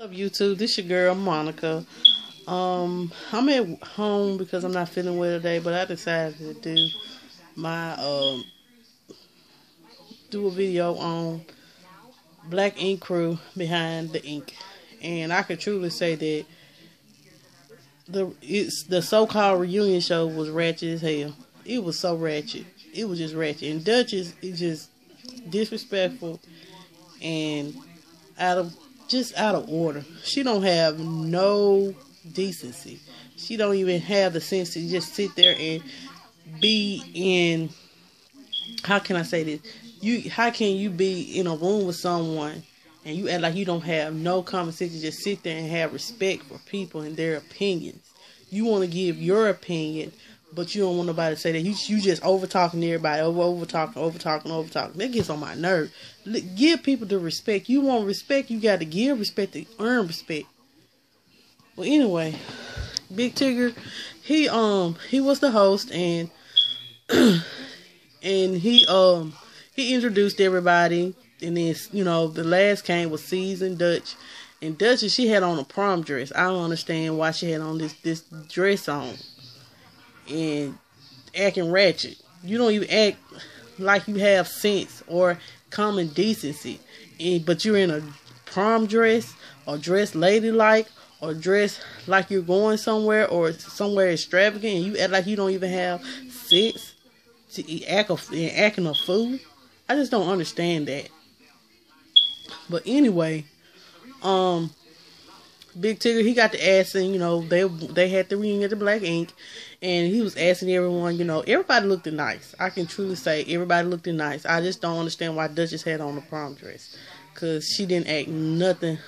What's up, YouTube? This your girl Monica. I'm at home because I'm not feeling well today, but I decided to my do a video on Black Ink Crew behind the ink, and I could truly say that the so-called reunion show was ratchet as hell. It was so ratchet. It was just ratchet, and Duchess is just disrespectful and out of out of order. She don't have no decency. She don't even have the sense to just sit there and be in, how can I say this? How can you be in a room with someone and you act like you don't have no common sense to just sit there and have respect for people and their opinions? You want to give your opinion, but you don't want nobody to say that. You just over talking everybody, over talking. That gets on my nerve. Give people the respect. You want respect, you got to give respect to earn respect. Well, anyway, Big Tigger, he was the host, and and he introduced everybody, and then the last came was Cease and Dutch. And Dutchess, she had on a prom dress. I don't understand why she had on this dress on and acting ratchet. You don't even act like you have sense or common decency, but you're in a prom dress, or dress ladylike, or dress like you're going somewhere or somewhere extravagant, and you act like you don't even have sense to acting a fool. I just don't understand that. But anyway, Big Tigger, he got to asking, they had the reunion at the Black Ink, and he was asking everyone, everybody looked nice. I can truly say everybody looked nice. I just don't understand why Duchess had on the prom dress, because she didn't act nothing,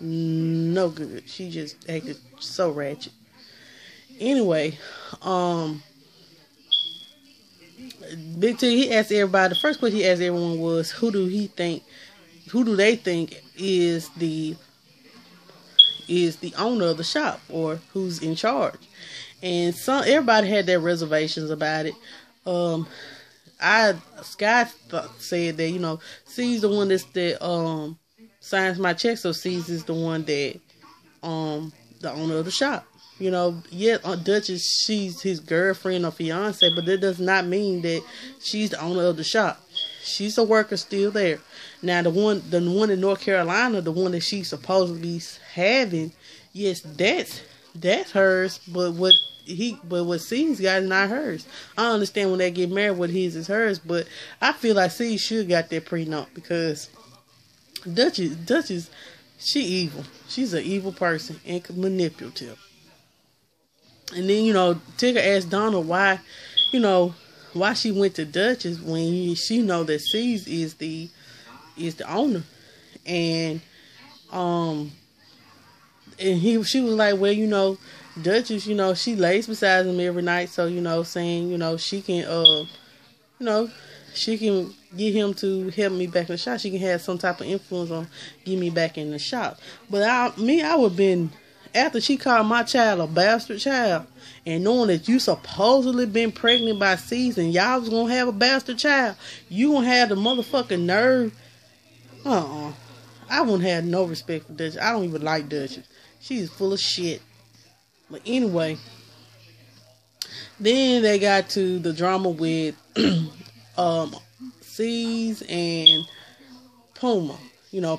no good. She just acted so ratchet. Anyway, Big Tigger, he asked everybody, the first question he asked everyone was, who do they think is the owner of the shop, or who's in charge? And everybody had their reservations about it. Sky said that Cease the one that signs my check, so Cease is the one that the owner of the shop. Duchess, she's his girlfriend or fiance, but that does not mean that she's the owner of the shop. She's a worker still there. Now the one in North Carolina, the one that she's supposedly having, yes, that's hers, but what Cease got is not hers. I understand when they get married, what his is hers, but I feel like Cease should got that prenup, because Duchess, she evil. She's an evil person and manipulative. And then Tigger asked Donna why she went to Duchess when she know that Cease is the owner, and she was like, well, Duchess, she lays beside him every night, so saying she can she can get him to help me back in the shop. She can have some type of influence on getting me back in the shop. But I would have been, after she called my child a bastard child, and knowing that you supposedly been pregnant by Cease and y'all was gonna have a bastard child, you gonna have the motherfucking nerve. I wouldn't have no respect for Duchess. I don't even like Duchess. She's full of shit. But anyway, then they got to the drama with Cease and Puma.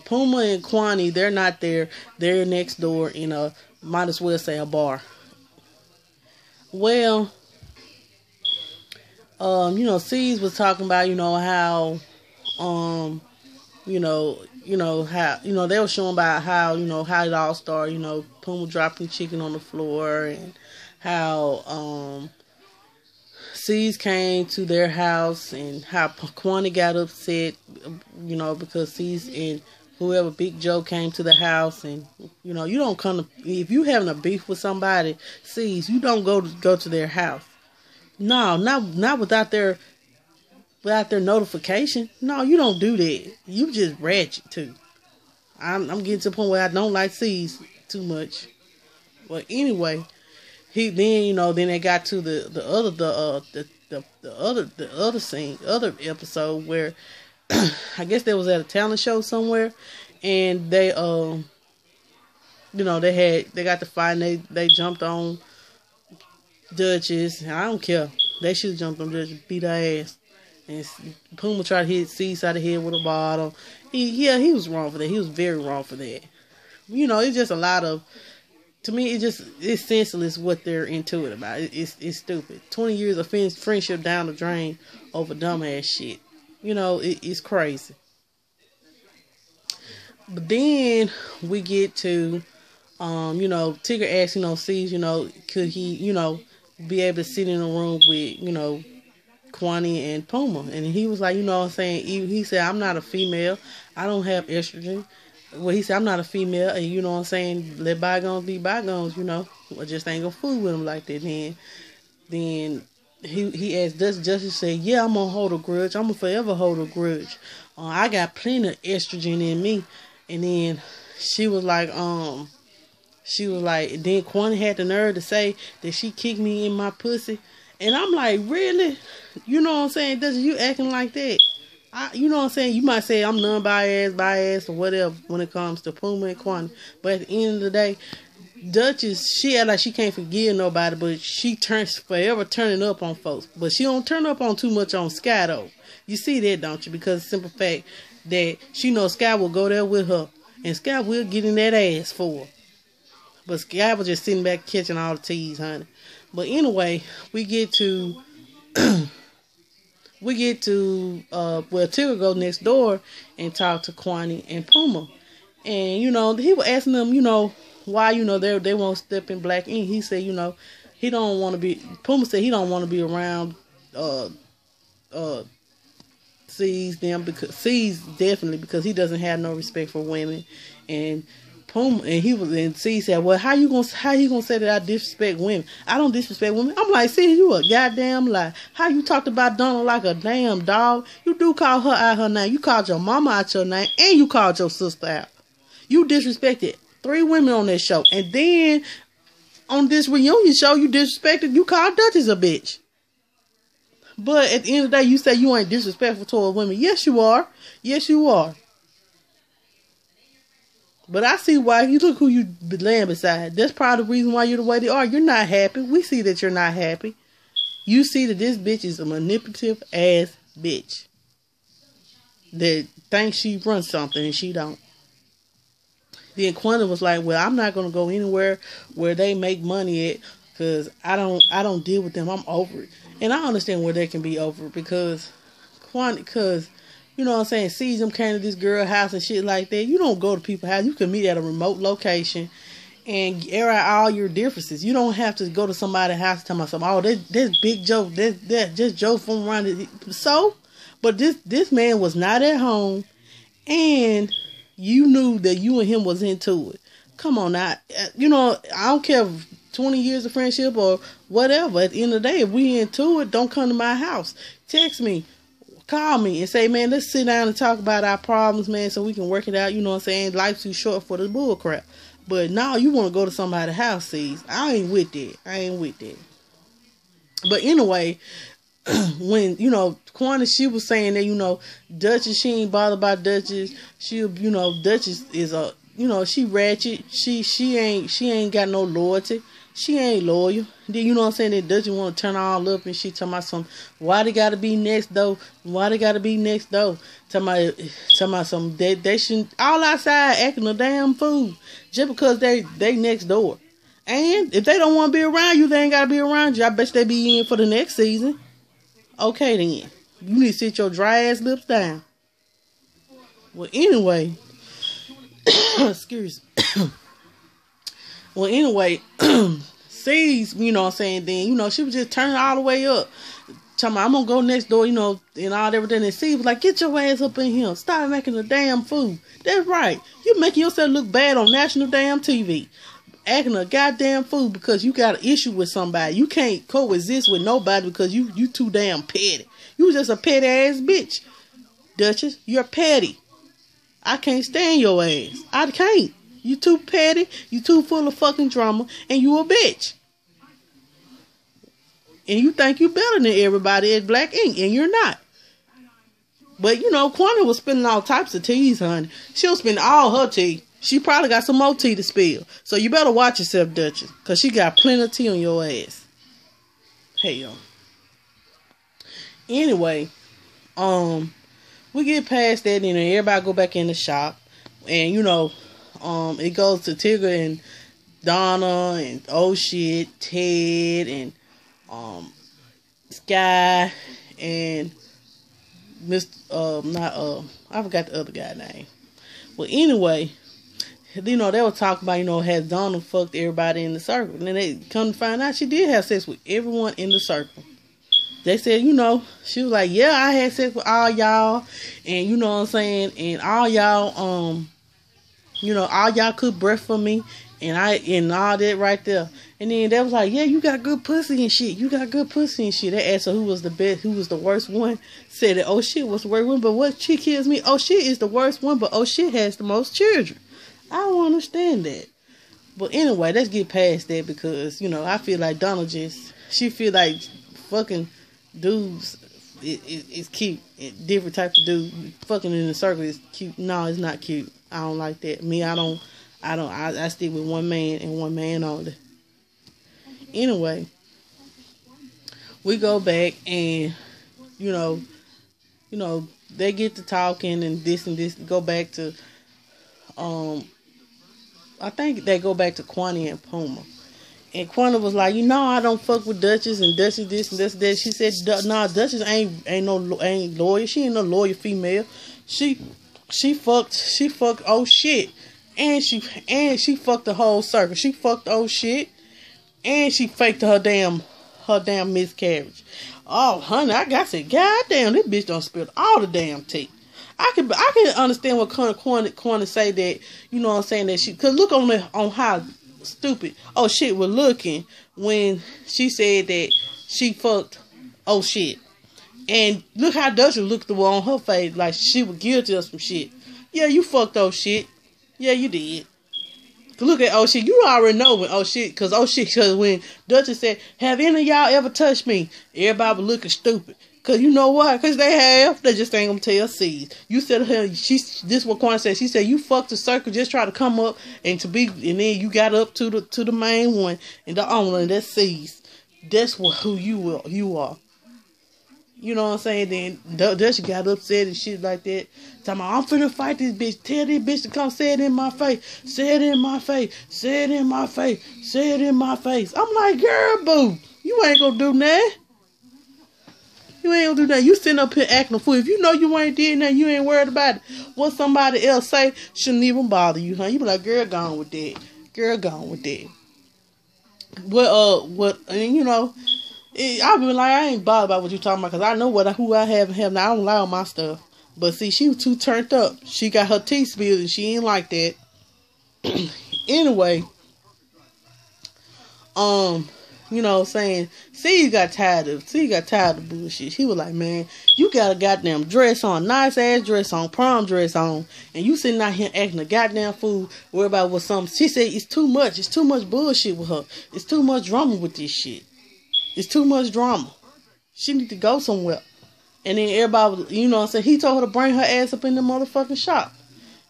Puma and Kwani, they're not there. They're next door in might as well say a bar. Well, Cease was talking about, how, how, they were showing about how it all started, Puma dropping chicken on the floor, and how, Cease came to their house, and how Kwani got upset, because Cease and whoever Big Joe came to the house, and you don't come to, if you having a beef with somebody, Cease, you don't go to their house. No, not without their notification. No, you don't do that. You just ratchet too. I'm getting to the point where I don't like Cease too much. But anyway, then they got to the other episode where I guess they was at a talent show somewhere, and they they got the fight and they jumped on Duchess. I don't care. They should have jumped on Duchess, beat her ass. And Puma tried to hit C side of the head with a bottle. He was wrong for that. He was very wrong for that. It's just a lot of, to me, it's senseless what they're into it about. It's stupid. 20 years of friendship down the drain over dumbass shit. It's crazy. But then we get to, Tigger asks, Cease, could he, be able to sit in a room with, Kwani and Puma. And he was like, he said, I'm not a female. I don't have estrogen. Well, he said, I'm not a female. And let bygones be bygones, I just ain't gonna fool with him like that. Then he asked Justice, said, yeah, I'm gonna hold a grudge. I'm gonna forever hold a grudge. I got plenty of estrogen in me. And then she was like, then Kwani had the nerve to say that she kicked me in my pussy. And I'm like, really? You know what I'm saying? You acting like that? You know what I'm saying? You might say I'm biased, or whatever when it comes to Puma and Kwani. But at the end of the day, Duchess, she act like she can't forgive nobody, but she forever turning up on folks. But she don't turn up on too much on Sky, though. You see that, don't you? Because the simple fact that she knows Sky will go there with her. And Sky will get in that ass for her. But Sky was just sitting back catching all the teas, honey. But anyway, we get to Tigger go next door and talk to Kwani and Puma. And, he was asking them, why, they won't step in black ink. He said, he don't want to be, Puma said he don't want to be around, C's definitely because he doesn't have no respect for women. And Puma and C said, well, how you gonna say that I disrespect women? I don't disrespect women. I'm like, see, you a goddamn lie. How you talked about Donald like a damn dog? You do call her out her name. You called your mama out your name, and you called your sister out. You disrespected 3 women on that show, and then on this reunion show, you called Duchess a bitch. But at the end of the day, you say you ain't disrespectful toward women. Yes, you are. Yes, you are. But I see why. You look who you laying beside. That's probably the reason why you're the way they are. You're not happy. We see that you're not happy. You see that this bitch is a manipulative ass bitch that thinks she runs something and she don't. Then Kwani was like, well, I'm not going to go anywhere where they make money at because I don't deal with them. I'm over it. And I understand where they can be over it because you know what I'm saying, sees them came to this girl house and shit like that. You don't go to people's house. You can meet at a remote location and air out all your differences. You don't have to go to somebody's house and tell myself, oh, that's Big Joe. That's just Joe from around it. So, but this man was not at home and you knew that you and him was into it. Come on now. I don't care if 20 years of friendship or whatever. At the end of the day, if we into it, don't come to my house. Text me. Call me and say, man, let's sit down and talk about our problems, man, so we can work it out. You know what I'm saying? Life's too short for the bull crap. But now you want to go to somebody's house, see? I ain't with that. But anyway, when, Kwani, she was saying that, Duchess, she ain't bothered by Duchess. Duchess is she ratchet. She ain't got no loyalty. She ain't loyal. Then, you know what I'm saying, that Duchess want to turn all up and she talking about why they got to be next door? Talking about some, they shouldn't, all outside acting a damn fool just because they next door. And if they don't want to be around you, they ain't got to be around you. I bet you they be in for the next season. Okay then. You need to sit your dry ass lips down. Well, anyway, excuse me. Well, anyway, C's, you know what I'm saying, then, she was just turning all the way up. Talking about, I'm going to go next door, and all everything. And C was like, get your ass up in here. Stop making a damn fool. That's right. You making yourself look bad on national damn TV. Acting a goddamn fool because you got an issue with somebody. You can't coexist with nobody because you too damn petty. You just a petty ass bitch. Duchess, you're petty. I can't stand your ass. I can't. You too petty, you too full of fucking drama, and you a bitch. And you think you better than everybody at Black Ink, and you're not. But, Kwani was spending all types of teas, honey. She'll spend all her tea. She probably got some more tea to spill. So you better watch yourself, Duchess. Because she got plenty of tea on your ass. Hell. Anyway, we get past that, and everybody go back in the shop. And, you know, it goes to Tigger and Donna and oh shit, Ted and Sky and Mr. I forgot the other guy's name. Well, anyway, you know, they were talking about, you know, has Donna fucked everybody in the circle. And then they come to find out she did have sex with everyone in the circle. They said, you know, she was like, yeah, I had sex with all y'all. And you know what I'm saying? And all y'all, you know, all y'all cooked breakfast for me. And all that right there. And then they was like, yeah, you got good pussy and shit. You got good pussy and shit. They asked her who was the best, who was the worst one. Said that, oh shit was the worst one. But what she kills me, oh shit is the worst one. But oh shit has the most children. I don't understand that. But anyway, let's get past that because, you know, I feel like Donna she feel like fucking dudes is cute. Different types of dudes. Fucking in the circle is cute. No, it's not cute. I don't like that. I stick with one man and one man only. Anyway, we go back and, you know, they get to talking and this, go back to, I think they go back to Kwani and Puma. And Kwani was like, you know, I don't fuck with Duchess and Duchess this and this that. She said, nah, Duchess ain't lawyer. She ain't no lawyer female. She fucked oh shit. And she fucked the whole circle. She fucked oh shit. And she faked her damn miscarriage. Oh, honey, I got to say, goddamn, this bitch done spilled all the damn tea. I can understand what Kwani say that, you know what I'm saying, that she, cause look on how stupid oh shit was looking when she said that she fucked oh shit. And look how Duchess looked on her face like she was guilty of some shit. Yeah, you fucked oh shit. Yeah, you did. Look at oh shit. You already know when oh shit, cause when Duchess said, have any of y'all ever touched me? Everybody was looking stupid. Cause you know why? Cause they have. They just ain't gonna tell C's. You said her. This what Kwani said. She said you fucked the circle, just try to come up and then you got up to the main one and the owner, and that's C's. That's who you are. You know what I'm saying? Then Duchess got upset and shit like that. Talking about, I'm finna fight this bitch. Tell this bitch to come say it in my face. Say it in my face. Say it in my face. Say it in my face. I'm like, girl, boo. You ain't gonna do that. You ain't gonna do that. You sitting up here acting a fool. If you know you ain't did nothing, you ain't worried about it. What somebody else say shouldn't even bother you, huh? You be like, girl, gone with that. Girl, gone with that. And you know, I be like, I ain't bothered about what you talking about, because I know who I have and have now. I don't lie on my stuff. But see, she was too turned up. She got her teeth spilled and she ain't like that. Anyway, you know what I'm saying, C got tired of bullshit. He was like, man, you got a goddamn dress on, nice ass dress on, prom dress on, and you sitting out here acting a goddamn fool, worried about what something. She said it's too much bullshit with her. It's too much drama with this shit. It's too much drama. She need to go somewhere. And then everybody, you know what I'm saying, he told her to bring her ass up in the motherfucking shop.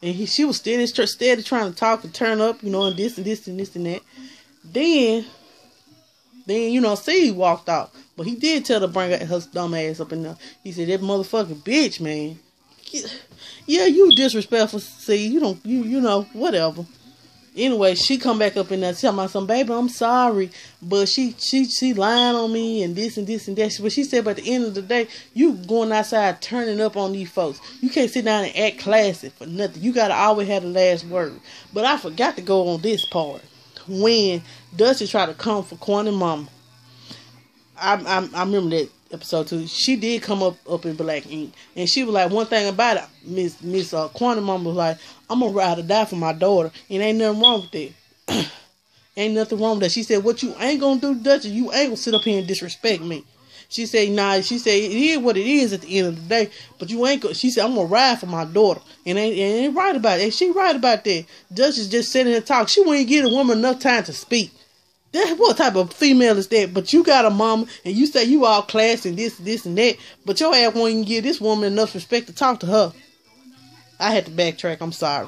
And she was steady trying to talk and turn up, you know, and this and this and this and that. Then you know, C walked out. But he did tell her to bring her dumb ass up in there. He said, that motherfucking bitch, man. Yeah, you disrespectful, C. You know, whatever. Anyway, she come back up in there telling my son, baby, I'm sorry, but she lying on me and this and this and that. But she said, but at the end of the day, you going outside turning up on these folks. You can't sit down and act classy for nothing. You gotta always have the last word. But I forgot to go on this part. When Dusty tried to come for Kwani mama, I remember that episode too. She did come up in black ink, and she was like, one thing about it, Miss Kwani mama was like, I'm gonna ride or die for my daughter, and ain't nothing wrong with that. Ain't nothing wrong with that. She said, what you ain't gonna do, Dutchess, you ain't gonna sit up here and disrespect me. She said, nah, she said, it is what it is at the end of the day, but you ain't gonna, she said, I'm gonna ride for my daughter, and ain't right about it. And she right about that. Dutchess just sitting and talk. She wouldn't give a woman enough time to speak. That, what type of female is that? But you got a mama, and you say you all classy and this and that, but your ass won't even give this woman enough respect to talk to her. I had to backtrack. I'm sorry.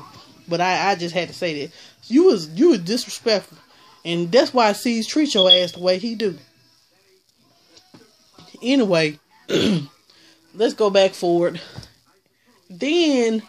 But I just had to say that. You was disrespectful. And that's why C's treat your ass the way he do. Anyway, let's go back forward. Then,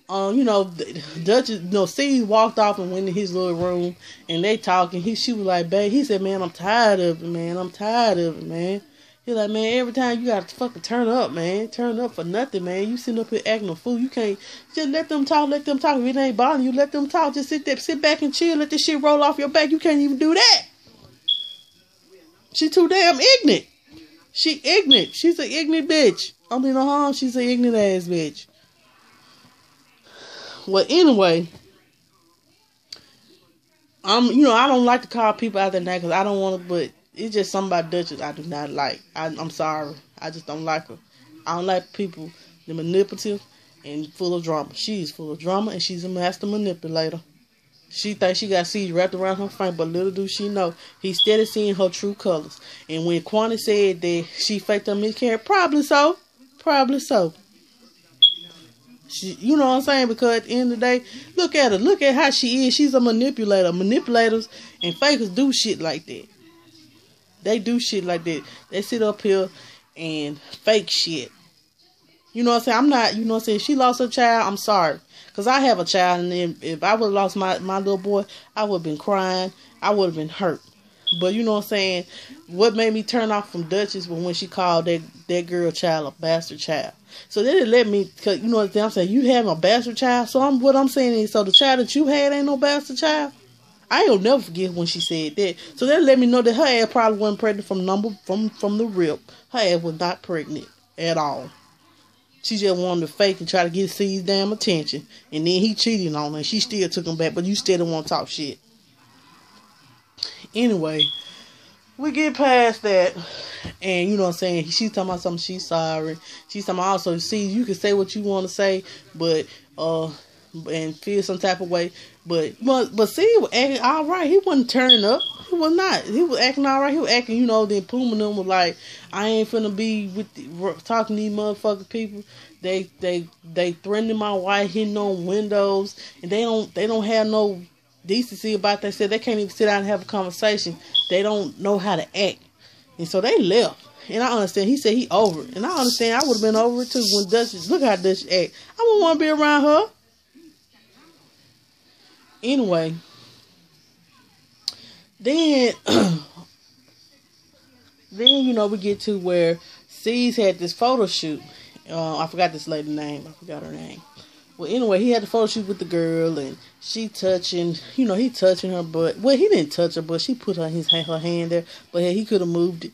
Duchess, C's walked off and went in his little room, and they talking. She was like, babe, he said, man, I'm tired of it, man. I'm tired of it, man. He's like, man, every time you got to fucking turn up, man. Turn up for nothing, man. You sitting up here acting a fool. You can't just let them talk, If it ain't bothering you, let them talk. Just sit back and chill. Let this shit roll off your back. You can't even do that. She too damn ignorant. She ignorant. She's an ignorant bitch. I mean, she's an ignorant ass bitch. Well, anyway, I don't like to call people out their name because I don't want to, but it's just something about Duchess I do not like. I'm sorry. I just don't like her. I don't like people that manipulative and full of drama. She's full of drama and she's a master manipulator. She thinks she got seeds wrapped around her finger, but little do she know, he's steady seeing her true colors. And when Kwani said that she faked her miscarriage, probably so. Probably so. You know what I'm saying? Because at the end of the day, look at her. Look at how she is. She's a manipulator. Manipulators and fakers do shit like that. They do shit like that. They sit up here and fake shit. You know what I'm saying? I'm not, you know what I'm saying? If she lost her child, I'm sorry. Because I have a child, and if I would have lost my little boy, I would have been crying. I would have been hurt. But you know what I'm saying? What made me turn off from Duchess was when she called that girl child a bastard child. So they didn't let me, cause you know what I'm saying? You have a bastard child. So what I'm saying is, so the child that you had ain't no bastard child? I ain't gonna never forget when she said that. So that let me know that her ass probably wasn't pregnant from the rip. Her ass was not pregnant at all. She just wanted to fake and try to get C's damn attention. And then he cheated on her and she still took him back, but you still don't want to talk shit. Anyway, we get past that, and you know what I'm saying, she's talking about something, she's sorry. She's talking about also, see, you can say what you want to say, but and feel some type of way, but see, he was acting all right. He wasn't turning up. He was not. He was acting all right. He was acting, then Puma and them was like, I ain't finna be talking to these motherfucking people. They threatening my wife, hitting on windows, and they don't have no decency about that. Said they can't even sit down and have a conversation. They don't know how to act, and so they left. And I understand. He said he over it, and I understand. I would have been over it too. When Duchess, look how Duchess act. I wouldn't want to be around her. Anyway, then we get to where C's had this photo shoot. I forgot this lady's name. I forgot her name. Well, anyway, he had the photo shoot with the girl, and she touching, he touching her butt. Well, he didn't touch her, but she put her hand there, but he could have moved it.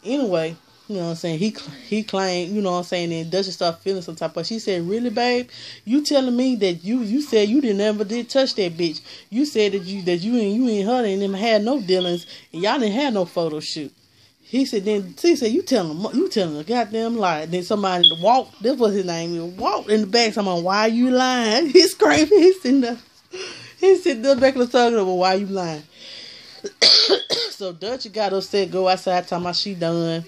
Anyway, you know what I'm saying, he claimed, you know what I'm saying, and Duchess started feeling some type of, she said, really, babe? You telling me that you said you never did touch that bitch. You said that you and her and them had no dealings, and y'all didn't have no photo shoot. He said, you telling a goddamn lie. Then somebody walked, this was his name, he walked in the back, someone, why are you lying? He's screaming, he's sitting there back in the talking about, why you lying? So Dutch got upset, go outside, talking about she done.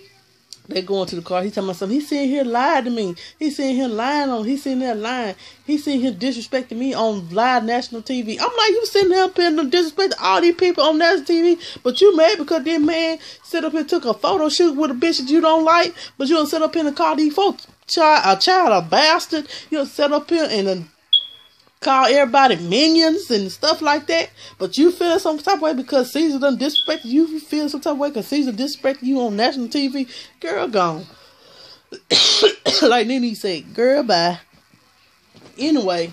They go into the car. He talking about something. He sitting here lying to me. He sitting here lying on. He sitting there lying. He sitting here disrespecting me on live national TV. I'm like, you sitting there up here disrespecting all these people on national TV, but you mad because this man sit up here took a photo shoot with a bitch that you don't like, but you don't sit up here and call these folks a bastard. You don't sit up here and call everybody minions and stuff like that, but you feel some type of way because Caesar done disrespected you. You feel some type of way because Caesar disrespected you on national TV. Girl, gone. Like Nene said, girl, bye. Anyway,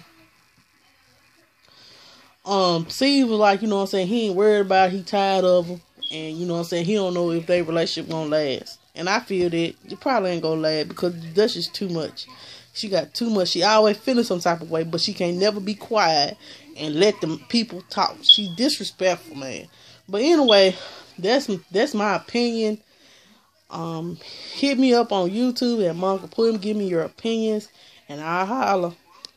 Caesar was like, you know what I'm saying, he ain't worried about it, he tired of them, and you know what I'm saying, he don't know if their relationship gonna last. And I feel that it probably ain't gonna last because that's just too much. She got too much. She always feeling some type of way, but she can't never be quiet and let them people talk. She disrespectful, man. But anyway, that's my opinion. Hit me up on YouTube at Monka Pudding. Give me your opinions, and I'll holler.